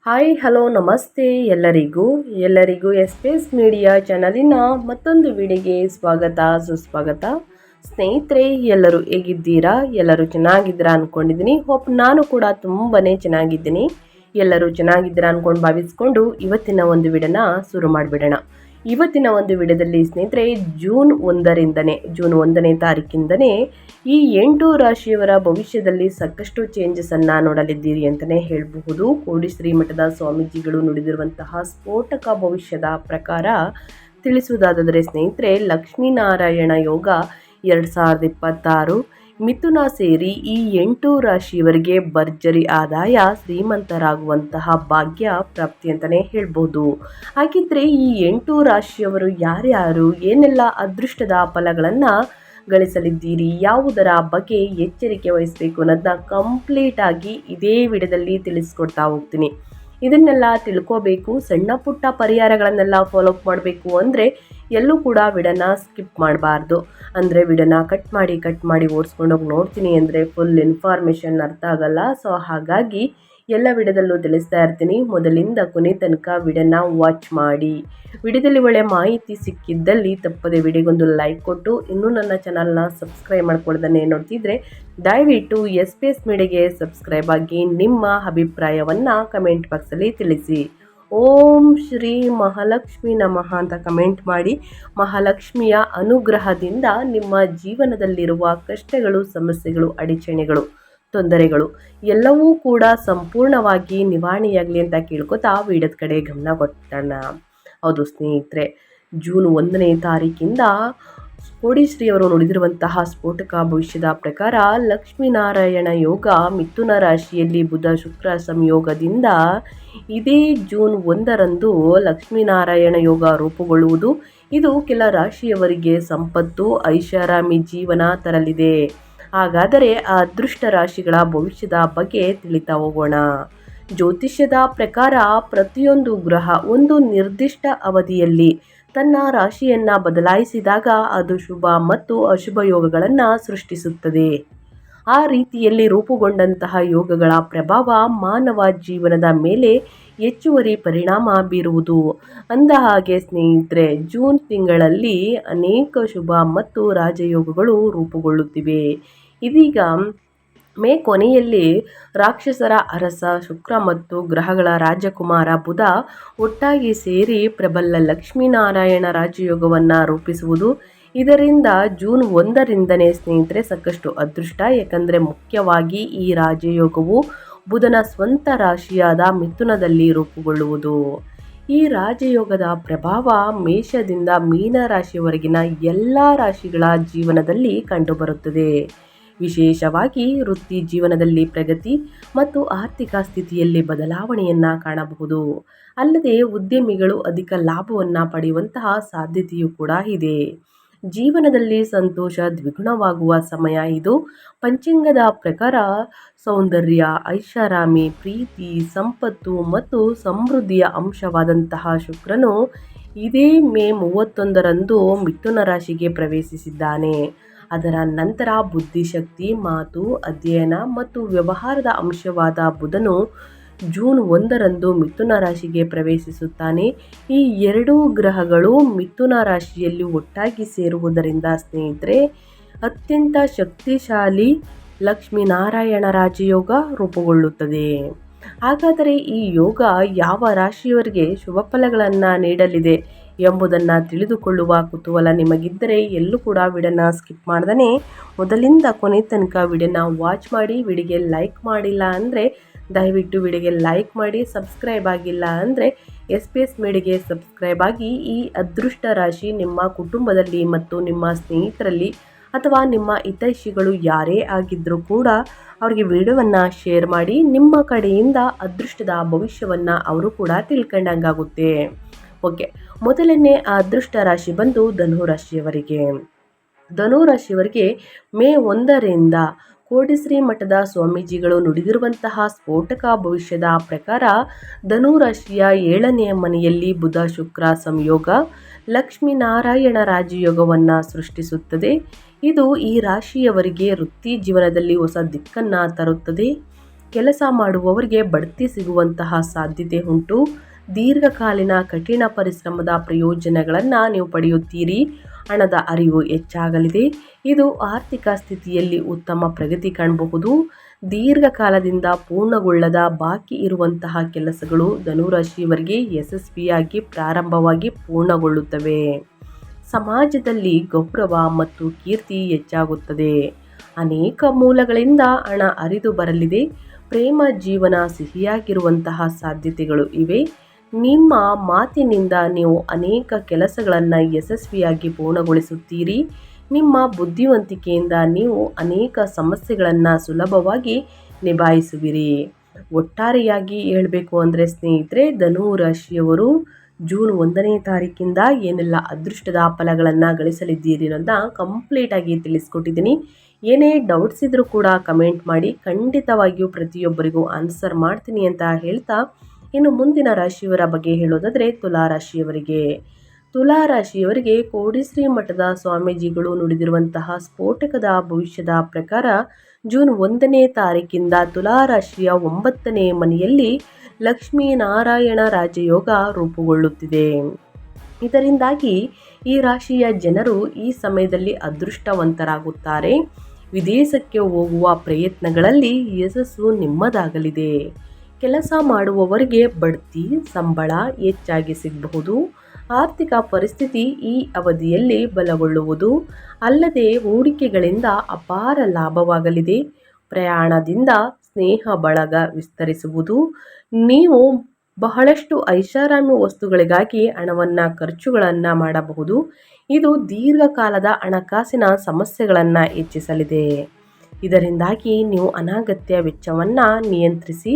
Hi hello ನಮಸ್ತೆ ಎಲ್ಲರಿಗೂ S media ಚಾನಲಿನ ಮತ್ತೊಂದು ವಿಡಿಯೋಗೆ ಸುಸ್ವಾಗತ. ಸ್ನೇಹಿತರೆ, ಎಲ್ಲರೂ ಹೇಗಿದ್ದೀರಾ? ಎಲ್ಲರೂ ಚೆನ್ನಾಗಿದ್ದೀರಾ ಅಂದ್ಕೊಂಡಿದ್ದೀನಿ. ನಾನು ಕೂಡ ತುಂಬಾ ಚೆನ್ನಾಗಿದ್ದೀನಿ. ಎಲ್ಲರೂ ಚೆನ್ನಾಗಿದ್ದೀರಾ ಅಂದ್ಕೊಂಡು ಭಾವಿಸ್ಕೊಂಡು ಇವತ್ತಿನ ಒಂದು ವಿಡಿಯೋನ ಶುರು ಮಾಡಿಬಿಡೋಣ. ಇವತ್ತಿನ ಒಂದು ವಿಡಿಯೋದಲ್ಲಿ ಸ್ನೇಹಿತರೆ, ಜೂನ್ 1ನೇ ತಾರೀಕಿಂದನೇ ಈ 8 ರಾಶಿಯವರ ಭವಿಷ್ಯದಲ್ಲಿ ಸಾಕಷ್ಟು ಚೇಂಜಸನ್ನು ನೋಡಲಿದ್ದೀರಿ ಅಂತಲೇ ಹೇಳಬಹುದು. ಕೋಡಿ ಶ್ರೀಮಠದ ಸ್ವಾಮೀಜಿಗಳು ನುಡಿದಿರುವಂತಹ ಸ್ಫೋಟಕ ಭವಿಷ್ಯದ ಪ್ರಕಾರ ತಿಳಿಸುವುದಾದರೆ ಸ್ನೇಹಿತರೆ, ಲಕ್ಷ್ಮೀನಾರಾಯಣ ಯೋಗ 2026 ಮಿಥುನ ಸೇರಿ ಈ 8 ರಾಶಿಯವರಿಗೆ ಭರ್ಜರಿ ಆದಾಯ, ಶ್ರೀಮಂತರಾಗುವಂತಹ ಭಾಗ್ಯ ಪ್ರಾಪ್ತಿ ಅಂತಲೇ ಹೇಳ್ಬೋದು. ಹಾಗಿದ್ರೆ ಈ 8 ರಾಶಿಯವರು ಯಾರ್ಯಾರು ಏನೆಲ್ಲ ಅದೃಷ್ಟದ ಫಲಗಳನ್ನು ಗಳಿಸಲಿದ್ದೀರಿ, ಯಾವುದರ ಬಗ್ಗೆ ಎಚ್ಚರಿಕೆ ವಹಿಸಬೇಕು ಅನ್ನೋದನ್ನ ಕಂಪ್ಲೀಟ್ ಆಗಿ ಇದೇ ವಿಡಿಯೋದಲ್ಲಿ ತಿಳಿಸ್ಕೊಡ್ತಾ ಹೋಗ್ತೀನಿ. ಇದನ್ನೆಲ್ಲ ತಿಳ್ಕೋಬೇಕು, ಸಣ್ಣ ಪುಟ್ಟ ಪರಿಹಾರಗಳನ್ನೆಲ್ಲ ಫಾಲೋ ಅಪ್ ಮಾಡಬೇಕು ಅಂದರೆ ಎಲ್ಲೂ ಕೂಡ ವಿಡಿಯೋನ ಸ್ಕಿಪ್ ಮಾಡಬಾರ್ದು. ಅಂದರೆ ವಿಡಿಯೋನ ಕಟ್ ಮಾಡಿ ಓಡಿಸ್ಕೊಂಡೋಗಿ ನೋಡ್ತೀನಿ ಅಂದರೆ ಫುಲ್ ಇನ್ಫಾರ್ಮೇಷನ್ ಅರ್ಥ ಆಗಲ್ಲ. ಸೊ ಹಾಗಾಗಿ ಎಲ್ಲ ವಿಡಿಯೋದಲ್ಲೂ ತಿಳಿಸ್ತಾ ಇರ್ತೀನಿ. ಮೊದಲಿಂದ ಕೊನೆ ತನಕ ವಿಡಿಯೋನ ವಾಚ್ ಮಾಡಿ. ವಿಡಿಯೋದಲ್ಲಿ ಒಳ್ಳೆ ಮಾಹಿತಿ ಸಿಕ್ಕಿದ್ದಲ್ಲಿ ತಪ್ಪದೆ ವಿಡಿಯೋಗೊಂದು ಲೈಕ್ ಕೊಟ್ಟು, ಇನ್ನೂ ನನ್ನ ಚಾನಲ್ನ ಸಬ್ಸ್ಕ್ರೈಬ್ ಮಾಡ್ಕೊಳ್ದೇ ನೋಡ್ತಿದ್ರೆ ದಯವಿಟ್ಟು ಎಸ್ ಮೀಡಿಯಾಗೆ ಸಬ್ಸ್ಕ್ರೈಬ್ ಆಗಿ ನಿಮ್ಮ ಅಭಿಪ್ರಾಯವನ್ನು ಕಮೆಂಟ್ ಬಾಕ್ಸಲ್ಲಿ ತಿಳಿಸಿ. ಓಂ ಶ್ರೀ ಮಹಾಲಕ್ಷ್ಮಿ ನಮಃ ಅಂತ ಕಮೆಂಟ್ ಮಾಡಿ. ಮಹಾಲಕ್ಷ್ಮಿಯ ಅನುಗ್ರಹದಿಂದ ನಿಮ್ಮ ಜೀವನದಲ್ಲಿರುವ ಕಷ್ಟಗಳು, ಸಮಸ್ಯೆಗಳು, ಅಡಚಣೆಗಳು, ತೊಂದರೆಗಳು ಎಲ್ಲವೂ ಕೂಡ ಸಂಪೂರ್ಣವಾಗಿ ನಿವಾರಣೆಯಾಗಲಿ ಅಂತ ಕೇಳ್ಕೊತಾ ವಿಡಿಯೋದ ಕಡೆ ಗಮನ ಕೊಟ್ಟೋಣ. ಹೌದು ಸ್ನೇಹಿತರೆ, ಜೂನ್ 1ನೇ ತಾರೀಕಿಂದ ಕೋಡಿಶ್ರೀಯವರು ನುಡಿದಿರುವಂತಹ ಸ್ಫೋಟಕ ಭವಿಷ್ಯದ ಪ್ರಕಾರ ಲಕ್ಷ್ಮೀನಾರಾಯಣ ಯೋಗ ಮಿಥುನ ರಾಶಿಯಲ್ಲಿ ಬುಧ ಶುಕ್ರ ಸಂಯೋಗದಿಂದ ಇದೇ ಜೂನ್ 1ರಂದು ಲಕ್ಷ್ಮೀನಾರಾಯಣ ಯೋಗ ರೂಪುಗೊಳ್ಳುವುದು. ಇದು ಕೆಲ ರಾಶಿಯವರಿಗೆ ಸಂಪತ್ತು, ಐಷಾರಾಮಿ ಜೀವನ ತರಲಿದೆ. ಹಾಗಾದರೆ ಆ ಅದೃಷ್ಟ ರಾಶಿಗಳ ಭವಿಷ್ಯದ ಬಗ್ಗೆ ತಿಳಿತಾ ಹೋಗೋಣ. ಜ್ಯೋತಿಷ್ಯದ ಪ್ರಕಾರ ಪ್ರತಿಯೊಂದು ಗ್ರಹ ಒಂದು ನಿರ್ದಿಷ್ಟ ಅವಧಿಯಲ್ಲಿ ತನ್ನ ರಾಶಿಯನ್ನು ಬದಲಾಯಿಸಿದಾಗ ಅದು ಶುಭ ಮತ್ತು ಅಶುಭ ಯೋಗಗಳನ್ನು ಸೃಷ್ಟಿಸುತ್ತದೆ. ಆ ರೀತಿಯಲ್ಲಿ ರೂಪುಗೊಂಡಂತಹ ಯೋಗಗಳ ಪ್ರಭಾವ ಮಾನವ ಜೀವನದ ಮೇಲೆ ಹೆಚ್ಚುವರಿ ಪರಿಣಾಮ ಬೀರುವುದು. ಅಂದಹಾಗೆ ಸ್ನೇಹಿತರೆ, ಜೂನ್ ತಿಂಗಳಲ್ಲಿ ಅನೇಕ ಶುಭ ಮತ್ತು ರಾಜಯೋಗಗಳು ರೂಪುಗೊಳ್ಳುತ್ತಿವೆ. ಇದೀಗ ಮೇ ಕೊನೆಯಲ್ಲಿ ರಾಕ್ಷಸರ ಅರಸ ಶುಕ್ರ ಮತ್ತು ಗ್ರಹಗಳ ರಾಜಕುಮಾರ ಬುಧ ಒಟ್ಟಾಗಿ ಸೇರಿ ಪ್ರಬಲ ಲಕ್ಷ್ಮೀನಾರಾಯಣ ರಾಜಯೋಗವನ್ನು ರೂಪಿಸುವುದು. ಇದರಿಂದ ಜೂನ್ 1ರಿಂದನೇ ಸ್ನೇಹಿತರೆ ಸಾಕಷ್ಟು ಅದೃಷ್ಟ. ಯಾಕಂದರೆ ಮುಖ್ಯವಾಗಿ ಈ ರಾಜಯೋಗವು ಬುಧನ ಸ್ವಂತ ರಾಶಿಯಾದ ಮಿಥುನದಲ್ಲಿ ರೂಪುಗೊಳ್ಳುವುದು. ಈ ರಾಜಯೋಗದ ಪ್ರಭಾವ ಮೇಷದಿಂದ ಮೀನ ರಾಶಿಯವರೆಗಿನ ಎಲ್ಲ ರಾಶಿಗಳ ಜೀವನದಲ್ಲಿ ಕಂಡುಬರುತ್ತದೆ. ವಿಶೇಷವಾಗಿ ವೃತ್ತಿ ಜೀವನದಲ್ಲಿ ಪ್ರಗತಿ ಮತ್ತು ಆರ್ಥಿಕ ಸ್ಥಿತಿಯಲ್ಲಿ ಬದಲಾವಣೆಯನ್ನು ಕಾಣಬಹುದು. ಅಲ್ಲದೆ ಉದ್ಯಮಿಗಳು ಅಧಿಕ ಲಾಭವನ್ನು ಪಡೆಯುವಂತಹ ಸಾಧ್ಯತೆಯೂ ಕೂಡ ಇದೆ. ಜೀವನದಲ್ಲಿ ಸಂತೋಷ ದ್ವಿಗುಣವಾಗುವ ಸಮಯ ಇದು. ಪಂಚಾಂಗದ ಪ್ರಕಾರ ಸೌಂದರ್ಯ, ಐಷಾರಾಮಿ, ಪ್ರೀತಿ, ಸಂಪತ್ತು ಮತ್ತು ಸಮೃದ್ಧಿಯ ಅಂಶವಾದಂತಹ ಶುಕ್ರನು ಇದೇ ಮೇ 31ರಂದು ಮಿಥುನ ರಾಶಿಗೆ ಪ್ರವೇಶಿಸಿದ್ದಾನೆ. ಅದರ ನಂತರ ಬುದ್ಧಿಶಕ್ತಿ, ಮಾತು, ಅಧ್ಯಯನ ಮತ್ತು ವ್ಯವಹಾರದ ಅಂಶವಾದ ಬುಧನು ಜೂನ್ 1ರಂದು ಮಿಥುನ ರಾಶಿಗೆ ಪ್ರವೇಶಿಸುತ್ತಾನೆ. ಈ ಎರಡೂ ಗ್ರಹಗಳು ಮಿಥುನ ರಾಶಿಯಲ್ಲಿ ಒಟ್ಟಾಗಿ ಸೇರುವುದರಿಂದ ಸ್ನೇಹಿತರೆ ಅತ್ಯಂತ ಶಕ್ತಿಶಾಲಿ ಲಕ್ಷ್ಮೀನಾರಾಯಣ ರಾಜಯೋಗ ರೂಪುಗೊಳ್ಳುತ್ತದೆ. ಹಾಗಾದರೆ ಈ ಯೋಗ ಯಾವ ರಾಶಿಯವರಿಗೆ ಶುಭ ಫಲಗಳನ್ನು ನೀಡಲಿದೆ ಎಂಬುದನ್ನು ತಿಳಿದುಕೊಳ್ಳುವ ಕುತೂಹಲ ನಿಮಗಿದ್ದರೆ ಎಲ್ಲೂ ಕೂಡ ವಿಡಿಯೋನ ಸ್ಕಿಪ್ ಮಾಡ್ದೇ ಮೊದಲಿಂದ ಕೊನೆ ತನಕ ವಿಡಿಯೋನ ವಾಚ್ ಮಾಡಿ. ವಿಡಿಯೋಗೆ ಲೈಕ್ ಮಾಡಿಲ್ಲ ಅಂದರೆ ದಯವಿಟ್ಟು ವಿಡಿಯೋಗೆ ಲೈಕ್ ಮಾಡಿ. ಸಬ್ಸ್ಕ್ರೈಬ್ ಆಗಿಲ್ಲ ಅಂದರೆ ಎಸ್ ಮೀಡಿಯಾಗೆ ಸಬ್ಸ್ಕ್ರೈಬ್ ಆಗಿ. ಈ ಅದೃಷ್ಟ ರಾಶಿ ನಿಮ್ಮ ಕುಟುಂಬದಲ್ಲಿ ಮತ್ತು ನಿಮ್ಮ ಸ್ನೇಹಿತರಲ್ಲಿ ಅಥವಾ ನಿಮ್ಮ ಹಿತೈಷಿಗಳು ಯಾರೇ ಆಗಿದ್ದರೂ ಕೂಡ ಅವರಿಗೆ ವಿಡಿಯೋವನ್ನು ಶೇರ್ ಮಾಡಿ. ನಿಮ್ಮ ಕಡೆಯಿಂದ ಅದೃಷ್ಟದ ಭವಿಷ್ಯವನ್ನು ಅವರು ಕೂಡ ತಿಳ್ಕೊಂಡಂಗಾಗುತ್ತೆ. ಓಕೆ, ಮೊದಲನೇ ಅದೃಷ್ಟ ರಾಶಿ ಬಂದು ಧನುರಾಶಿಯವರಿಗೆ ಮೇ 1ರಿಂದ ಕೋಡಿಶ್ರೀ ಮಠದ ಸ್ವಾಮೀಜಿಗಳು ನುಡಿದಿರುವಂತಹ ಸ್ಫೋಟಕ ಭವಿಷ್ಯದ ಪ್ರಕಾರ ಧನುರಾಶಿಯ 7ನೇ ಮನೆಯಲ್ಲಿ ಬುಧ ಶುಕ್ರ ಸಂಯೋಗ ಲಕ್ಷ್ಮೀನಾರಾಯಣ ರಾಜಯೋಗವನ್ನು ಸೃಷ್ಟಿಸುತ್ತದೆ. ಇದು ಈ ರಾಶಿಯವರಿಗೆ ವೃತ್ತಿ ಜೀವನದಲ್ಲಿ ಹೊಸ ದಿಕ್ಕನ್ನು ತರುತ್ತದೆ. ಕೆಲಸ ಮಾಡುವವರಿಗೆ ಬಡ್ತಿ ಸಿಗುವಂತಹ ಸಾಧ್ಯತೆ ಉಂಟು. ದೀರ್ಘಕಾಲೀನ ಕಠಿಣ ಪರಿಶ್ರಮದ ಪ್ರಯೋಜನಗಳನ್ನು ನೀವು ಪಡೆಯುತ್ತೀರಿ. ಹಣದ ಅರಿವು ಹೆಚ್ಚಾಗಲಿದೆ. ಇದು ಆರ್ಥಿಕ ಸ್ಥಿತಿಯಲ್ಲಿ ಉತ್ತಮ ಪ್ರಗತಿ ಕಾಣಬಹುದು. ದೀರ್ಘಕಾಲದಿಂದ ಪೂರ್ಣಗೊಳ್ಳದ ಬಾಕಿ ಇರುವಂತಹ ಕೆಲಸಗಳು ಧನುರಾಶಿಯವರಿಗೆ ಯಶಸ್ವಿಯಾಗಿ ಪ್ರಾರಂಭವಾಗಿ ಪೂರ್ಣಗೊಳ್ಳುತ್ತವೆ. ಸಮಾಜದಲ್ಲಿ ಗೌರವ ಮತ್ತು ಕೀರ್ತಿ ಹೆಚ್ಚಾಗುತ್ತದೆ. ಅನೇಕ ಮೂಲಗಳಿಂದ ಹಣ ಹರಿದು ಬರಲಿದೆ. ಪ್ರೇಮ ಜೀವನ ಸಿಹಿಯಾಗಿರುವಂತಹ ಸಾಧ್ಯತೆಗಳು ಇವೆ. ನಿಮ್ಮ ಮಾತಿನಿಂದ ನೀವು ಅನೇಕ ಕೆಲಸಗಳನ್ನು ಯಶಸ್ವಿಯಾಗಿ ಪೂರ್ಣಗೊಳಿಸುತ್ತೀರಿ. ನಿಮ್ಮ ಬುದ್ಧಿವಂತಿಕೆಯಿಂದ ನೀವು ಅನೇಕ ಸಮಸ್ಯೆಗಳನ್ನು ಸುಲಭವಾಗಿ ನಿಭಾಯಿಸುವಿರಿ. ಒಟ್ಟಾರೆಯಾಗಿ ಹೇಳಬೇಕು ಅಂದರೆ ಸ್ನೇಹಿತರೆ, ಧನು ರಾಶಿಯವರು ಜೂನ್ 1ನೇ ತಾರೀಕಿಂದ ಏನೆಲ್ಲ ಅದೃಷ್ಟದ ಫಲಗಳನ್ನು ಗಳಿಸಲಿದ್ದೀರಿ ಅನ್ನೋದನ್ನ ಕಂಪ್ಲೀಟಾಗಿ ತಿಳಿಸ್ಕೊಟ್ಟಿದ್ದೀನಿ. ಏನೇ ಡೌಟ್ಸ್ ಇದ್ರೂ ಕೂಡ ಕಮೆಂಟ್ ಮಾಡಿ, ಖಂಡಿತವಾಗಿಯೂ ಪ್ರತಿಯೊಬ್ಬರಿಗೂ ಆನ್ಸರ್ ಮಾಡ್ತೀನಿ ಅಂತ ಹೇಳ್ತಾ, ಇನ್ನು ಮುಂದಿನ ರಾಶಿಯವರ ಬಗ್ಗೆ ಹೇಳೋದಾದರೆ ತುಲಾರಾಶಿಯವರಿಗೆ ಕೋಡಿಶ್ರೀ ಮಠದ ಸ್ವಾಮೀಜಿಗಳು ನುಡಿದಿರುವಂತಹ ಸ್ಫೋಟಕದ ಭವಿಷ್ಯದ ಪ್ರಕಾರ ಜೂನ್ 1ನೇ ತಾರೀಕಿಂದ ತುಲಾರಾಶಿಯ 9ನೇ ಮನೆಯಲ್ಲಿ ಲಕ್ಷ್ಮೀನಾರಾಯಣ ರಾಜಯೋಗ ರೂಪುಗೊಳ್ಳುತ್ತಿದೆ. ಇದರಿಂದಾಗಿ ಈ ರಾಶಿಯ ಜನರು ಈ ಸಮಯದಲ್ಲಿ ಅದೃಷ್ಟವಂತರಾಗುತ್ತಾರೆ. ವಿದೇಶಕ್ಕೆ ಹೋಗುವ ಪ್ರಯತ್ನಗಳಲ್ಲಿ ಯಶಸ್ಸು ನಿಮ್ಮದಾಗಲಿದೆ. ಕೆಲಸ ಮಾಡುವವರಿಗೆ ಬಡ್ತಿ ಸಂಬಳ ಹೆಚ್ಚಾಗಿ ಸಿಗಬಹುದು. ಆರ್ಥಿಕ ಪರಿಸ್ಥಿತಿ ಈ ಅವಧಿಯಲ್ಲಿ ಬಲಗೊಳ್ಳುವುದು. ಅಲ್ಲದೆ ಹೂಡಿಕೆಗಳಿಂದ ಅಪಾರ ಲಾಭವಾಗಲಿದೆ. ಪ್ರಯಾಣದಿಂದ ಸ್ನೇಹ ಬಳಗ ವಿಸ್ತರಿಸುವುದು. ನೀವು ಬಹಳಷ್ಟು ಐಷಾರಾಮಿ ವಸ್ತುಗಳಿಗಾಗಿ ಹಣವನ್ನು ಖರ್ಚುಗಳನ್ನು ಮಾಡಬಹುದು. ಇದು ದೀರ್ಘಕಾಲದ ಹಣಕಾಸಿನ ಸಮಸ್ಯೆಗಳನ್ನು ಹೆಚ್ಚಿಸಲಿದೆ. ಇದರಿಂದಾಗಿ ನೀವು ಅನಗತ್ಯ ವೆಚ್ಚವನ್ನು ನಿಯಂತ್ರಿಸಿ.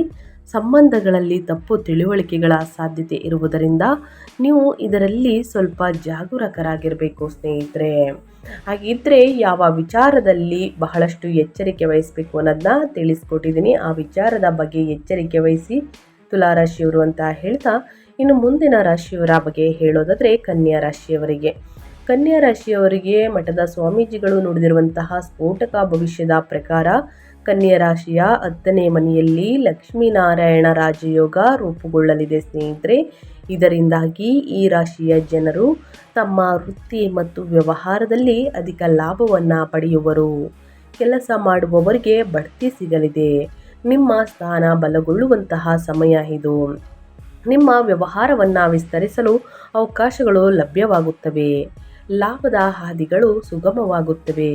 ಸಂಬಂಧಗಳಲ್ಲಿ ತಪ್ಪು ತಿಳುವಳಿಕೆಗಳ ಸಾಧ್ಯತೆ ಇರುವುದರಿಂದ ನೀವು ಇದರಲ್ಲಿ ಸ್ವಲ್ಪ ಜಾಗರೂಕರಾಗಿರಬೇಕು ಸ್ನೇಹಿತರೆ. ಹಾಗಿದ್ದರೆ ಯಾವ ವಿಚಾರದಲ್ಲಿ ಬಹಳಷ್ಟು ಎಚ್ಚರಿಕೆ ವಹಿಸಬೇಕು ಅನ್ನೋದನ್ನ ತಿಳಿಸ್ಕೊಟ್ಟಿದ್ದೀನಿ. ಆ ವಿಚಾರದ ಬಗ್ಗೆ ಎಚ್ಚರಿಕೆ ವಹಿಸಿ ತುಲಾರಾಶಿಯವರು ಅಂತ ಹೇಳ್ತಾ, ಇನ್ನು ಮುಂದಿನ ರಾಶಿಯವರ ಬಗ್ಗೆ ಹೇಳೋದಾದರೆ ಕನ್ಯಾ ರಾಶಿಯವರಿಗೆ ಮಠದ ಸ್ವಾಮೀಜಿಗಳು ನುಡಿದಿರುವಂತಹ ಸ್ಫೋಟಕ ಭವಿಷ್ಯದ ಪ್ರಕಾರ ಕನ್ಯಾ ರಾಶಿಯ 10ನೇ ಮನೆಯಲ್ಲಿ ಲಕ್ಷ್ಮೀನಾರಾಯಣ ರಾಜಯೋಗ ರೂಪುಗೊಳ್ಳಲಿದೆ ಸ್ನೇಹಿತರೆ. ಇದರಿಂದಾಗಿ ಈ ರಾಶಿಯ ಜನರು ತಮ್ಮ ವೃತ್ತಿ ಮತ್ತು ವ್ಯವಹಾರದಲ್ಲಿ ಅಧಿಕ ಲಾಭವನ್ನು ಪಡೆಯುವರು. ಕೆಲಸ ಮಾಡುವವರಿಗೆ ಬಡ್ತಿ ಸಿಗಲಿದೆ. ನಿಮ್ಮ ಸ್ಥಾನ ಬಲಗೊಳ್ಳುವಂತಹ ಸಮಯ ಇದು. ನಿಮ್ಮ ವ್ಯವಹಾರವನ್ನು ವಿಸ್ತರಿಸಲು ಅವಕಾಶಗಳು ಲಭ್ಯವಾಗುತ್ತವೆ. ಲಾಭದ ಹಾದಿಗಳು ಸುಗಮವಾಗುತ್ತವೆ.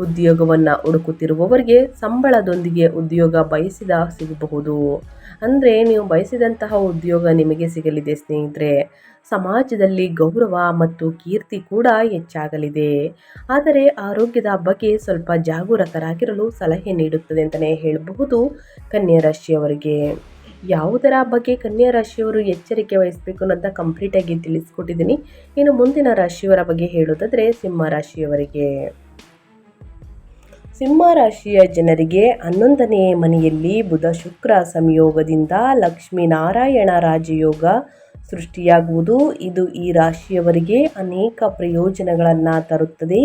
ಉದ್ಯೋಗವನ್ನು ಹುಡುಕುತ್ತಿರುವವರಿಗೆ ಸಂಬಳದೊಂದಿಗೆ ಉದ್ಯೋಗ ಸಿಗಬಹುದು. ಅಂದರೆ ನೀವು ಬಯಸಿದಂತಹ ಉದ್ಯೋಗ ನಿಮಗೆ ಸಿಗಲಿದೆ ಸ್ನೇಹಿತರೆ. ಸಮಾಜದಲ್ಲಿ ಗೌರವ ಮತ್ತು ಕೀರ್ತಿ ಕೂಡ ಹೆಚ್ಚಾಗಲಿದೆ. ಆದರೆ ಆರೋಗ್ಯದ ಬಗ್ಗೆ ಸ್ವಲ್ಪ ಜಾಗರೂಕರಾಗಿರಲು ಸಲಹೆ ನೀಡುತ್ತದೆ ಅಂತಲೇ ಹೇಳಬಹುದು. ಕನ್ಯಾ ರಾಶಿಯವರಿಗೆ ಯಾವುದರ ಬಗ್ಗೆ ಕನ್ಯಾ ರಾಶಿಯವರು ಎಚ್ಚರಿಕೆ ವಹಿಸಬೇಕು ಅನ್ನೋದನ್ನ ಕಂಪ್ಲೀಟಾಗಿ ತಿಳಿಸ್ಕೊಟ್ಟಿದ್ದೀನಿ. ಇನ್ನು ಮುಂದಿನ ರಾಶಿಯವರ ಬಗ್ಗೆ ಹೇಳೋದಾದರೆ ಸಿಂಹರಾಶಿಯ ಜನರಿಗೆ 11ನೇ ಮನೆಯಲ್ಲಿ ಬುಧ ಶುಕ್ರ ಸಂಯೋಗದಿಂದ ಲಕ್ಷ್ಮೀನಾರಾಯಣ ರಾಜಯೋಗ ಸೃಷ್ಟಿಯಾಗುವುದು. ಇದು ಈ ರಾಶಿಯವರಿಗೆ ಅನೇಕ ಪ್ರಯೋಜನಗಳನ್ನು ತರುತ್ತದೆ.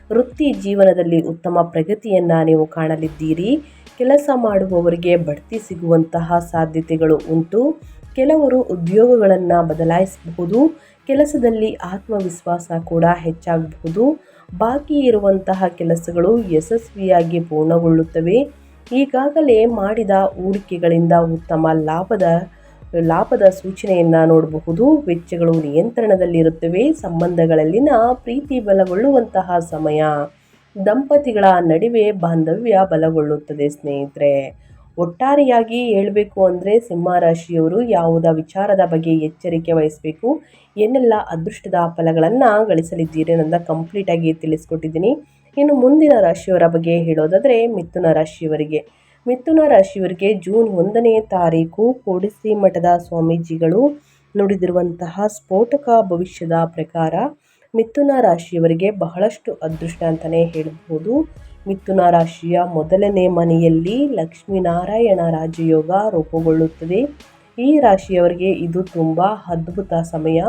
ವೃತ್ತಿ ಜೀವನದಲ್ಲಿ ಉತ್ತಮ ಪ್ರಗತಿಯನ್ನು ನೀವು ಕಾಣಲಿದ್ದೀರಿ. ಕೆಲಸ ಮಾಡುವವರಿಗೆ ಬಡ್ತಿ ಸಿಗುವಂತಹ ಸಾಧ್ಯತೆಗಳು ಉಂಟು. ಕೆಲವರು ಉದ್ಯೋಗಗಳನ್ನು ಬದಲಾಯಿಸಬಹುದು. ಕೆಲಸದಲ್ಲಿ ಆತ್ಮವಿಶ್ವಾಸ ಕೂಡ ಹೆಚ್ಚಾಗಬಹುದು. ಬಾಕಿ ಇರುವಂತಹ ಕೆಲಸಗಳು ಯಶಸ್ವಿಯಾಗಿ ಪೂರ್ಣಗೊಳ್ಳುತ್ತವೆ. ಈಗಾಗಲೇ ಮಾಡಿದ ಹೂಡಿಕೆಗಳಿಂದ ಉತ್ತಮ ಲಾಭದ ಸೂಚನೆಯನ್ನು ನೋಡಬಹುದು. ವೆಚ್ಚಗಳು ನಿಯಂತ್ರಣದಲ್ಲಿರುತ್ತವೆ. ಸಂಬಂಧಗಳಲ್ಲಿನ ಪ್ರೀತಿ ಬಲಗೊಳ್ಳುವಂತಹ ಸಮಯ. ದಂಪತಿಗಳ ನಡುವೆ ಬಾಂಧವ್ಯ ಬಲಗೊಳ್ಳುತ್ತದೆ ಸ್ನೇಹಿತರೆ. ಒಟ್ಟಾರೆಯಾಗಿ ಹೇಳಬೇಕು ಅಂದರೆ ಸಿಂಹರಾಶಿಯವರು ಯಾವುದ ವಿಚಾರದ ಬಗ್ಗೆ ಎಚ್ಚರಿಕೆ ವಹಿಸಬೇಕು, ಏನೆಲ್ಲ ಅದೃಷ್ಟದ ಫಲಗಳನ್ನು ಗಳಿಸಲಿದ್ದೀರಿ ಅನ್ನೋದನ್ನ ಕಂಪ್ಲೀಟಾಗಿ ತಿಳಿಸ್ಕೊಟ್ಟಿದ್ದೀನಿ. ಇನ್ನು ಮುಂದಿನ ರಾಶಿಯವರ ಬಗ್ಗೆ ಹೇಳೋದಾದರೆ ಮಿಥುನ ರಾಶಿಯವರಿಗೆ ಜೂನ್ 1ನೇ ತಾರೀಕು ಕೋಡಿಶ್ರೀ ಮಠದ ಸ್ವಾಮೀಜಿಗಳು ನುಡಿದಿರುವಂತಹ ಸ್ಫೋಟಕ ಭವಿಷ್ಯದ ಪ್ರಕಾರ ಮಿಥುನ ರಾಶಿಯವರಿಗೆ ಬಹಳಷ್ಟು ಅದೃಷ್ಟ ಅಂತಲೇ ಹೇಳಬಹುದು. ಮಿಥುನ ರಾಶಿಯ 1ನೇ ಮನೆಯಲ್ಲಿ ಲಕ್ಷ್ಮೀನಾರಾಯಣ ರಾಜಯೋಗ ರೂಪುಗೊಳ್ಳುತ್ತದೆ. ಈ ರಾಶಿಯವರಿಗೆ ಇದು ತುಂಬ ಅದ್ಭುತ ಸಮಯ.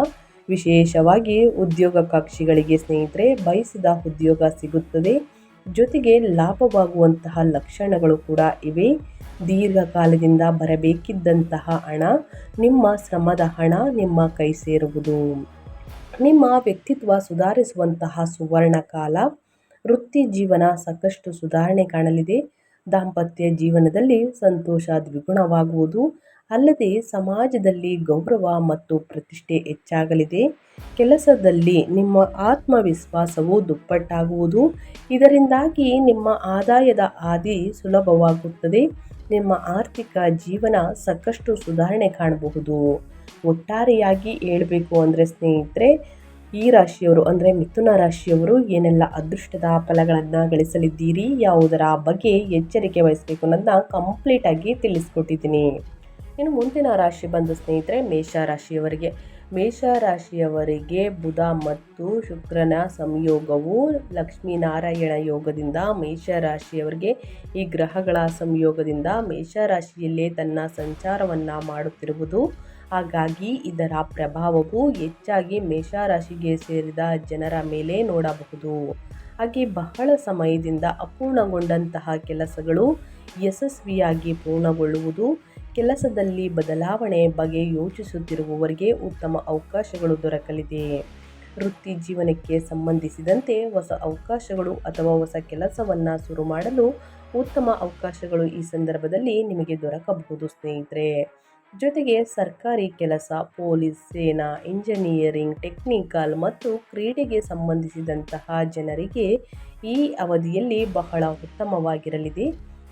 ವಿಶೇಷವಾಗಿ ಉದ್ಯೋಗಾಕಾಂಕ್ಷಿಗಳಿಗೆ ಸ್ನೇಹಿತರೆ ಬಯಸಿದ ಉದ್ಯೋಗ ಸಿಗುತ್ತದೆ. ಜೊತೆಗೆ ಲಾಭವಾಗುವಂತಹ ಲಕ್ಷಣಗಳು ಕೂಡ ಇವೆ. ದೀರ್ಘಕಾಲದಿಂದ ಬರಬೇಕಿದ್ದಂತಹ ಹಣ, ನಿಮ್ಮ ಶ್ರಮದ ಹಣ ನಿಮ್ಮ ಕೈ ಸೇರುವುದು. ನಿಮ್ಮ ವ್ಯಕ್ತಿತ್ವ ಸುಧಾರಿಸುವಂತಹ ಸುವರ್ಣ ಕಾಲ. ವೃತ್ತಿ ಜೀವನ ಸಾಕಷ್ಟು ಸುಧಾರಣೆ ಕಾಣಲಿದೆ. ದಾಂಪತ್ಯ ಜೀವನದಲ್ಲಿ ಸಂತೋಷ ದ್ವಿಗುಣವಾಗುವುದು. ಅಲ್ಲದೆ ಸಮಾಜದಲ್ಲಿ ಗೌರವ ಮತ್ತು ಪ್ರತಿಷ್ಠೆ ಹೆಚ್ಚಾಗಲಿದೆ. ಕೆಲಸದಲ್ಲಿ ನಿಮ್ಮ ಆತ್ಮವಿಶ್ವಾಸವು ದುಪ್ಪಟ್ಟಾಗುವುದು. ಇದರಿಂದಾಗಿ ನಿಮ್ಮ ಆದಾಯದ ಹಾದಿ ಸುಲಭವಾಗುತ್ತದೆ. ನಿಮ್ಮ ಆರ್ಥಿಕ ಜೀವನ ಸಾಕಷ್ಟು ಸುಧಾರಣೆ ಕಾಣಬಹುದು. ಒಟ್ಟಾರೆಯಾಗಿ ಹೇಳಬೇಕು ಅಂದರೆ ಸ್ನೇಹಿತರೆ, ಈ ರಾಶಿಯವರು ಅಂದರೆ ಮಿಥುನ ರಾಶಿಯವರು ಏನೆಲ್ಲ ಅದೃಷ್ಟದ ಫಲಗಳನ್ನು ಗಳಿಸಲಿದ್ದೀರಿ, ಯಾವುದರ ಬಗ್ಗೆ ಎಚ್ಚರಿಕೆ ವಹಿಸಬೇಕು ಅನ್ನೋದನ್ನ ಕಂಪ್ಲೀಟಾಗಿ ತಿಳಿಸ್ಕೊಟ್ಟಿದ್ದೀನಿ. ಇನ್ನು ಮುಂದಿನ ರಾಶಿ ಬಂದು ಸ್ನೇಹಿತರೆ ಮೇಷರಾಶಿಯವರಿಗೆ. ಮೇಷರಾಶಿಯವರಿಗೆ ಬುಧ ಮತ್ತು ಶುಕ್ರನ ಸಂಯೋಗವು ಲಕ್ಷ್ಮೀನಾರಾಯಣ ಯೋಗದಿಂದ ಮೇಷರಾಶಿಯವರಿಗೆ ಈ ಗ್ರಹಗಳ ಸಂಯೋಗದಿಂದ ಮೇಷರಾಶಿಯಲ್ಲೇ ತನ್ನ ಸಂಚಾರವನ್ನು ಮಾಡುತ್ತಿರುವುದು. ಹಾಗಾಗಿ ಇದರ ಪ್ರಭಾವವು ಹೆಚ್ಚಾಗಿ ಮೇಷರಾಶಿಗೆ ಸೇರಿದ ಜನರ ಮೇಲೆ ನೋಡಬಹುದು. ಹಾಗೆ ಬಹಳ ಸಮಯದಿಂದ ಅಪೂರ್ಣಗೊಂಡಂತಹ ಕೆಲಸಗಳು ಯಶಸ್ವಿಯಾಗಿ ಪೂರ್ಣಗೊಳ್ಳುವುದು. ಕೆಲಸದಲ್ಲಿ ಬದಲಾವಣೆ ಬಗ್ಗೆ ಯೋಚಿಸುತ್ತಿರುವವರಿಗೆ ಉತ್ತಮ ಅವಕಾಶಗಳು ದೊರಕಲಿದೆ. ವೃತ್ತಿ ಜೀವನಕ್ಕೆ ಸಂಬಂಧಿಸಿದಂತೆ ಹೊಸ ಅವಕಾಶಗಳು ಅಥವಾ ಹೊಸ ಕೆಲಸವನ್ನು ಶುರು ಮಾಡಲು ಉತ್ತಮ ಅವಕಾಶಗಳು ಈ ಸಂದರ್ಭದಲ್ಲಿ ನಿಮಗೆ ದೊರಕಬಹುದು ಸ್ನೇಹಿತರೆ. ಜೊತೆಗೆ ಸರ್ಕಾರಿ ಕೆಲಸ, ಪೊಲೀಸ್, ಸೇನಾ, ಇಂಜಿನಿಯರಿಂಗ್, ಟೆಕ್ನಿಕಲ್ ಮತ್ತು ಕ್ರೀಡೆಗೆ ಸಂಬಂಧಿಸಿದಂತಹ ಜನರಿಗೆ ಈ ಅವಧಿಯಲ್ಲಿ ಬಹಳ ಉತ್ತಮವಾಗಿರಲಿದೆ.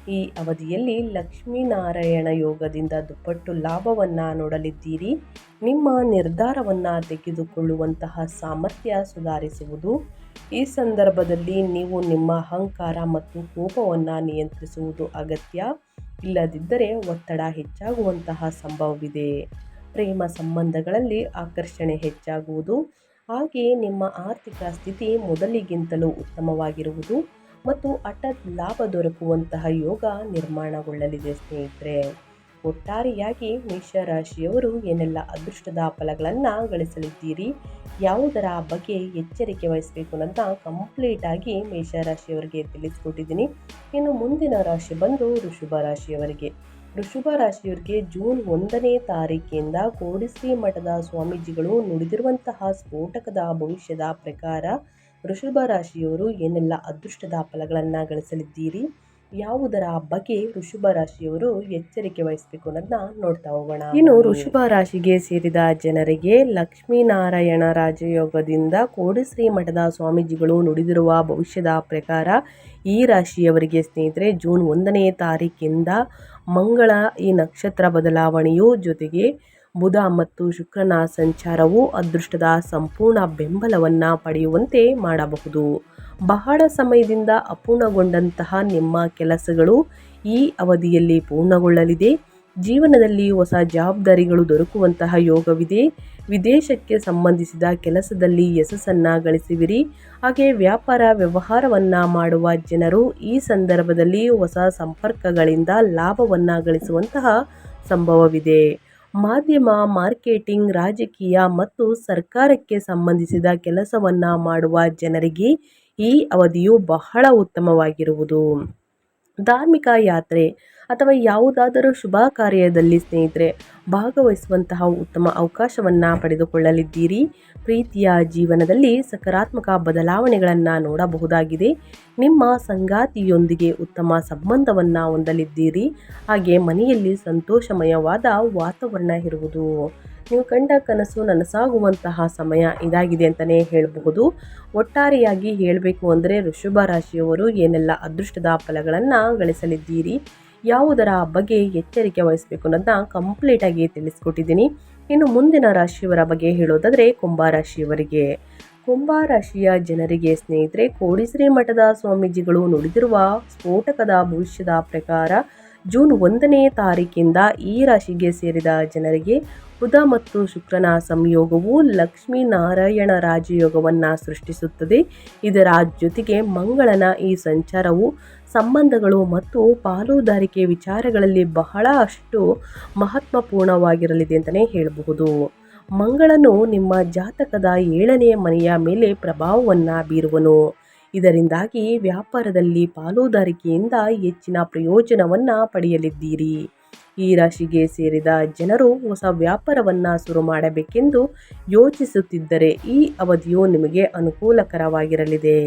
ಈ ಅವಧಿಯಲ್ಲಿ ಲಕ್ಷ್ಮೀನಾರಾಯಣ ಯೋಗದಿಂದ ದುಪ್ಪಟ್ಟು ಲಾಭವನ್ನು ನೋಡಲಿದ್ದೀರಿ. ನಿಮ್ಮ ನಿರ್ಧಾರವನ್ನು ತೆಗೆದುಕೊಳ್ಳುವಂತಹ ಸಾಮರ್ಥ್ಯ ಸುಧಾರಿಸುವುದು. ಈ ಸಂದರ್ಭದಲ್ಲಿ ನೀವು ನಿಮ್ಮ ಅಹಂಕಾರ ಮತ್ತು ಕೋಪವನ್ನು ನಿಯಂತ್ರಿಸುವುದು ಅಗತ್ಯ. ಇಲ್ಲದಿದ್ದರೆ ಒತ್ತಡ ಹೆಚ್ಚಾಗುವಂತಹ ಸಂಭವವಿದೆ. ಪ್ರೇಮ ಸಂಬಂಧಗಳಲ್ಲಿ ಆಕರ್ಷಣೆ ಹೆಚ್ಚಾಗುವುದು. ಹಾಗೆಯೇ ನಿಮ್ಮ ಆರ್ಥಿಕ ಸ್ಥಿತಿ ಮೊದಲಿಗಿಂತಲೂ ಉತ್ತಮವಾಗಿರುವುದು ಮತ್ತು ಹಠಾತ್ ಲಾಭ ದೊರಕುವಂತಹ ಯೋಗ ನಿರ್ಮಾಣಗೊಳ್ಳಲಿದೆ ಸ್ನೇಹಿತರೆ. ಒಟ್ಟಾರೆಯಾಗಿ ಮೇಷರಾಶಿಯವರು ಏನೆಲ್ಲ ಅದೃಷ್ಟದ ಫಲಗಳನ್ನು ಗಳಿಸಲಿದ್ದೀರಿ, ಯಾವುದರ ಬಗ್ಗೆ ಎಚ್ಚರಿಕೆ ವಹಿಸಬೇಕು ಅಂತ ಕಂಪ್ಲೀಟಾಗಿ ಮೇಷರಾಶಿಯವರಿಗೆ ತಿಳಿಸ್ಕೊಟ್ಟಿದ್ದೀನಿ. ಇನ್ನು ಮುಂದಿನ ರಾಶಿ ಬಂದು ವೃಷಭ ರಾಶಿಯವರಿಗೆ. ವೃಷಭ ರಾಶಿಯವರಿಗೆ ಜೂನ್ 1ನೇ ತಾರೀಕಿಂದ ಕೋಡಿಶ್ರೀ ಮಠದ ಸ್ವಾಮೀಜಿಗಳು ನುಡಿದಿರುವಂತಹ ಸ್ಫೋಟಕದ ಭವಿಷ್ಯದ ಪ್ರಕಾರ ವೃಷಭ ರಾಶಿಯವರು ಏನೆಲ್ಲ ಅದೃಷ್ಟದ ಫಲಗಳನ್ನು ಗಳಿಸಲಿದ್ದೀರಿ, ಯಾವುದರ ಬಗ್ಗೆ ವೃಷಭ ರಾಶಿಯವರು ಎಚ್ಚರಿಕೆ ವಹಿಸಬೇಕು ಅನ್ನೋದನ್ನ ನೋಡ್ತಾ ಹೋಗೋಣ. ಇನ್ನು ವೃಷಭ ರಾಶಿಗೆ ಸೇರಿದ ಜನರಿಗೆ ಲಕ್ಷ್ಮೀನಾರಾಯಣ ರಾಜಯೋಗದಿಂದ ಕೋಡಿಶ್ರೀ ಮಠದ ಸ್ವಾಮೀಜಿಗಳು ನುಡಿದಿರುವ ಭವಿಷ್ಯದ ಪ್ರಕಾರ ಈ ರಾಶಿಯವರಿಗೆ ಸ್ನೇಹಿತರೆ ಜೂನ್ 1ನೇ ತಾರೀಕಿಂದ ಮಂಗಳ ಈ ನಕ್ಷತ್ರ ಬದಲಾವಣೆಯು ಜೊತೆಗೆ ಬುಧ ಮತ್ತು ಶುಕ್ರನ ಸಂಚಾರವು ಅದೃಷ್ಟದ ಸಂಪೂರ್ಣ ಬೆಂಬಲವನ್ನು ಪಡೆಯುವಂತೆ ಮಾಡಬಹುದು. ಬಹಳ ಸಮಯದಿಂದ ಅಪೂರ್ಣಗೊಂಡಂತಹ ನಿಮ್ಮ ಕೆಲಸಗಳು ಈ ಅವಧಿಯಲ್ಲಿ ಪೂರ್ಣಗೊಳ್ಳಲಿದೆ. ಜೀವನದಲ್ಲಿ ಹೊಸ ಜವಾಬ್ದಾರಿಗಳು ದೊರಕುವಂತಹ ಯೋಗವಿದೆ. ವಿದೇಶಕ್ಕೆ ಸಂಬಂಧಿಸಿದ ಕೆಲಸದಲ್ಲಿ ಯಶಸ್ಸನ್ನು ಗಳಿಸುವಿರಿ. ಹಾಗೆ ವ್ಯಾಪಾರ ವ್ಯವಹಾರವನ್ನು ಮಾಡುವ ಜನರು ಈ ಸಂದರ್ಭದಲ್ಲಿ ಹೊಸ ಸಂಪರ್ಕಗಳಿಂದ ಲಾಭವನ್ನು ಗಳಿಸುವಂತಹ ಸಂಭವವಿದೆ. ಮಾಧ್ಯಮ, ಮಾರ್ಕೆಟಿಂಗ್, ರಾಜಕೀಯ ಮತ್ತು ಸರ್ಕಾರಕ್ಕೆ ಸಂಬಂಧಿಸಿದ ಕೆಲಸವನ್ನು ಮಾಡುವ ಜನರಿಗೆ ಈ ಅವಧಿಯು ಬಹಳ ಉತ್ತಮವಾಗಿರುವುದು. ಧಾರ್ಮಿಕ ಯಾತ್ರೆ ಅಥವಾ ಯಾವುದಾದರೂ ಶುಭ ಕಾರ್ಯದಲ್ಲಿ ಸ್ನೇಹಿತರೆ ಭಾಗವಹಿಸುವಂತಹ ಉತ್ತಮ ಅವಕಾಶವನ್ನು ಪಡೆದುಕೊಳ್ಳಲಿದ್ದೀರಿ. ಪ್ರೀತಿಯ ಜೀವನದಲ್ಲಿ ಸಕಾರಾತ್ಮಕ ಬದಲಾವಣೆಗಳನ್ನು ನೋಡಬಹುದಾಗಿದೆ. ನಿಮ್ಮ ಸಂಗಾತಿಯೊಂದಿಗೆ ಉತ್ತಮ ಸಂಬಂಧವನ್ನು ಹೊಂದಲಿದ್ದೀರಿ. ಹಾಗೆ ಮನೆಯಲ್ಲಿ ಸಂತೋಷಮಯವಾದ ವಾತಾವರಣ ಇರುವುದು. ನೀವು ಕಂಡ ಕನಸು ನನಸಾಗುವಂತಹ ಸಮಯ ಇದಾಗಿದೆ ಅಂತಲೇ ಹೇಳಬಹುದು. ಒಟ್ಟಾರೆಯಾಗಿ ಹೇಳಬೇಕು ಅಂದರೆ ವೃಷಭ ರಾಶಿಯವರು ಏನೆಲ್ಲ ಅದೃಷ್ಟದ ಫಲಗಳನ್ನು ಗಳಿಸಲಿದ್ದೀರಿ, ಯಾವುದರ ಬಗ್ಗೆ ಎಚ್ಚರಿಕೆ ವಹಿಸಬೇಕು ಅನ್ನೋದನ್ನ ಕಂಪ್ಲೀಟಾಗಿ ತಿಳಿಸ್ಕೊಟ್ಟಿದ್ದೀನಿ. ಇನ್ನು ಮುಂದಿನ ರಾಶಿಯವರ ಬಗ್ಗೆ ಹೇಳೋದಾದರೆ ಕುಂಭರಾಶಿಯವರಿಗೆ. ಕುಂಭರಾಶಿಯ ಜನರಿಗೆ ಸ್ನೇಹಿತರೆ ಕೋಡಿಶ್ರೀ ಮಠದ ಸ್ವಾಮೀಜಿಗಳು ನುಡಿದಿರುವ ಸ್ಫೋಟಕದ ಭವಿಷ್ಯದ ಪ್ರಕಾರ ಜೂನ್ 1ನೇ ತಾರೀಕಿಂದ ಈ ರಾಶಿಗೆ ಸೇರಿದ ಜನರಿಗೆ ಬುಧ ಮತ್ತು ಶುಕ್ರನ ಸಂಯೋಗವು ಲಕ್ಷ್ಮೀನಾರಾಯಣ ರಾಜಯೋಗವನ್ನು ಸೃಷ್ಟಿಸುತ್ತದೆ. ಇದರ ಜೊತೆಗೆ ಮಂಗಳನ ಈ ಸಂಚಾರವು ಸಂಬಂಧಗಳು ಮತ್ತು ಪಾಲುದಾರಿಕೆ ವಿಚಾರಗಳಲ್ಲಿ ಬಹಳಷ್ಟು ಮಹತ್ವಪೂರ್ಣವಾಗಿರಲಿದೆ ಅಂತಲೇ ಹೇಳಬಹುದು. ಮಂಗಳನು ನಿಮ್ಮ ಜಾತಕದ 7ನೇ ಮನೆಯ ಮೇಲೆ ಪ್ರಭಾವವನ್ನು ಬೀರುವನು. ಇದರಿಂದಾಗಿ ವ್ಯಾಪಾರದಲ್ಲಿ ಪಾಲುದಾರಿಕೆಯಿಂದ ಹೆಚ್ಚಿನ ಪ್ರಯೋಜನವನ್ನು ಪಡೆಯಲಿದ್ದೀರಿ. ಈ ರಾಶಿಗೆ ಸೇರಿದ ಜನರು ಹೊಸ ವ್ಯಾಪಾರವನ್ನು ಶುರು ಮಾಡಬೇಕೆಂದು ಯೋಚಿಸುತ್ತಿದ್ದರೆ ಈ ಅವಧಿಯು ನಿಮಗೆ ಅನುಕೂಲಕರವಾಗಿರಲಿದೆ.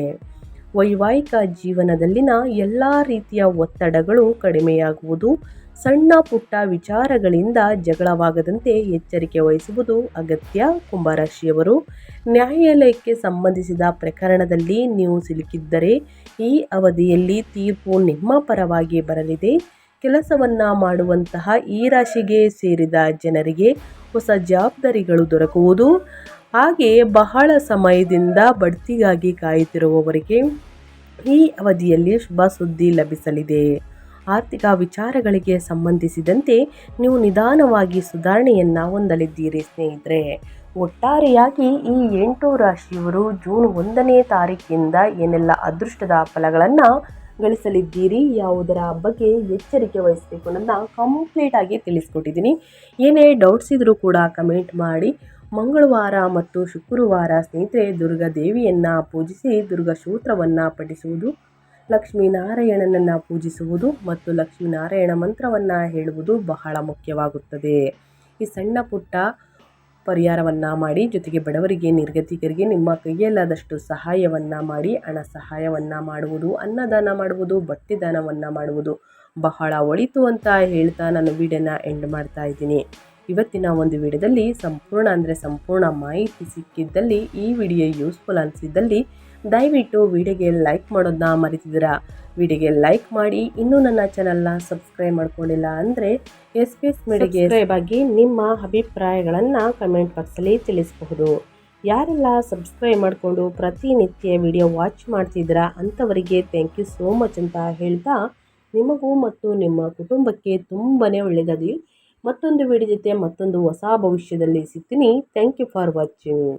ವೈವಾಹಿಕ ಜೀವನದಲ್ಲಿನ ಎಲ್ಲ ರೀತಿಯ ಒತ್ತಡಗಳು ಕಡಿಮೆಯಾಗುವುದು. ಸಣ್ಣ ಪುಟ್ಟ ವಿಚಾರಗಳಿಂದ ಜಗಳವಾಗದಂತೆ ಎಚ್ಚರಿಕೆ ವಹಿಸುವುದು ಅಗತ್ಯ. ಕುಂಭರಾಶಿಯವರು, ನ್ಯಾಯಾಲಯಕ್ಕೆ ಸಂಬಂಧಿಸಿದ ಪ್ರಕರಣದಲ್ಲಿ ನೀವು ಸಿಲುಕಿದ್ದರೆ ಈ ಅವಧಿಯಲ್ಲಿ ತೀರ್ಪು ನಿಮ್ಮ ಪರವಾಗಿ ಬರಲಿದೆ. ಕೆಲಸವನ್ನು ಮಾಡುವಂತಹ ಈ ರಾಶಿಗೆ ಸೇರಿದ ಜನರಿಗೆ ಹೊಸ ಜವಾಬ್ದಾರಿಗಳು ದೊರಕುವುದು. ಹಾಗೆ ಬಹಳ ಸಮಯದಿಂದ ಬಡ್ತಿಗಾಗಿ ಕಾಯುತ್ತಿರುವವರಿಗೆ ಈ ಅವಧಿಯಲ್ಲಿ ಶುಭ ಸುದ್ದಿ ಲಭಿಸಲಿದೆ. ಆರ್ಥಿಕ ವಿಚಾರಗಳಿಗೆ ಸಂಬಂಧಿಸಿದಂತೆ ನೀವು ನಿಧಾನವಾಗಿ ಸುಧಾರಣೆಯನ್ನು ಹೊಂದಲಿದ್ದೀರಿ ಸ್ನೇಹಿತರೆ. ಒಟ್ಟಾರೆಯಾಗಿ ಈ 8 ರಾಶಿಯವರು ಜೂನ್ 1ನೇ ತಾರೀಕಿನಿಂದ ಏನೆಲ್ಲ ಅದೃಷ್ಟದ ಫಲಗಳನ್ನು ಗಳಿಸಲಿದ್ದೀರಿ, ಯಾವುದರ ಬಗ್ಗೆ ಎಚ್ಚರಿಕೆ ವಹಿಸಬೇಕು ಅನ್ನೋದನ್ನ ಕಂಪ್ಲೀಟ್ ಆಗಿ ತಿಳಿಸ್ಕೊಟ್ಟಿದ್ದೀನಿ. ಏನೇ ಡೌಟ್ಸ್ ಇದ್ರೂ ಕೂಡ ಕಮೆಂಟ್ ಮಾಡಿ. ಮಂಗಳವಾರ ಮತ್ತು ಶುಕ್ರವಾರ ಸ್ನೇಹಿತರೆ ದುರ್ಗಾ ದೇವಿಯನ್ನು ಪೂಜಿಸಿ ದುರ್ಗಾ ಸ್ತೋತ್ರವನ್ನು ಪಠಿಸುವುದು, ಲಕ್ಷ್ಮೀನಾರಾಯಣನನ್ನು ಪೂಜಿಸುವುದು ಮತ್ತು ಲಕ್ಷ್ಮೀನಾರಾಯಣ ಮಂತ್ರವನ್ನು ಹೇಳುವುದು ಬಹಳ ಮುಖ್ಯವಾಗುತ್ತದೆ. ಈ ಸಣ್ಣ ಪುಟ್ಟ ಪರಿಹಾರವನ್ನು ಮಾಡಿ, ಜೊತೆಗೆ ಬಡವರಿಗೆ ನಿರ್ಗತಿಕರಿಗೆ ನಿಮ್ಮ ಕೈಯಲ್ಲಾದಷ್ಟು ಸಹಾಯವನ್ನು ಮಾಡಿ. ಹಣ ಸಹಾಯವನ್ನು ಮಾಡುವುದು, ಅನ್ನದಾನ ಮಾಡುವುದು, ಬಟ್ಟೆ ದಾನವನ್ನು ಮಾಡುವುದು ಬಹಳ ಒಳಿತು ಅಂತ ಹೇಳ್ತಾ ನಾನು ವಿಡಿಯೋನ ಎಂಡ್ ಮಾಡ್ತಾ ಇದ್ದೀನಿ. ಇವತ್ತಿನ ಒಂದು ವಿಡಿಯೋದಲ್ಲಿ ಸಂಪೂರ್ಣ ಮಾಹಿತಿ ಸಿಕ್ಕಿದ್ದಲ್ಲಿ, ಈ ವಿಡಿಯೋ ಯೂಸ್ಫುಲ್ ಅನಿಸಿದ್ದಲ್ಲಿ ದಯವಿಟ್ಟು ವಿಡಿಯೋಗೆ ಲೈಕ್ ಮಾಡೋದನ್ನ ಮರಿತಿದ್ದೀರಾ. ವಿಡಿಯೋಗೆ ಲೈಕ್ ಮಾಡಿ. ಇನ್ನೂ ನನ್ನ ಚಾನಲ್ನ ಸಬ್ಸ್ಕ್ರೈಬ್ ಮಾಡ್ಕೊಂಡಿಲ್ಲ ಅಂದರೆ SPS ಮೀಡಿಯಾಗೆ ಬಗ್ಗೆ ನಿಮ್ಮ ಅಭಿಪ್ರಾಯಗಳನ್ನು ಕಮೆಂಟ್ ಬಾಕ್ಸಲ್ಲಿ ತಿಳಿಸಬಹುದು. ಯಾರೆಲ್ಲ ಸಬ್ಸ್ಕ್ರೈಬ್ ಮಾಡಿಕೊಂಡು ಪ್ರತಿನಿತ್ಯ ವಿಡಿಯೋ ವಾಚ್ ಮಾಡ್ತಿದ್ದೀರಾ ಅಂಥವರಿಗೆ ಥ್ಯಾಂಕ್ ಯು ಸೋ ಮಚ್ ಅಂತ ಹೇಳ್ತಾ, ನಿಮಗೂ ಮತ್ತು ನಿಮ್ಮ ಕುಟುಂಬಕ್ಕೆ ತುಂಬಾ ಒಳ್ಳೆಯದಾಗಲಿ. ಮತ್ತೊಂದು ವಿಡಿಯೋ ಜೊತೆ ಮತ್ತೊಂದು ಹೊಸ ಭವಿಷ್ಯದಲ್ಲಿ ಸಿಗ್ತೀನಿ. Thank you for watching.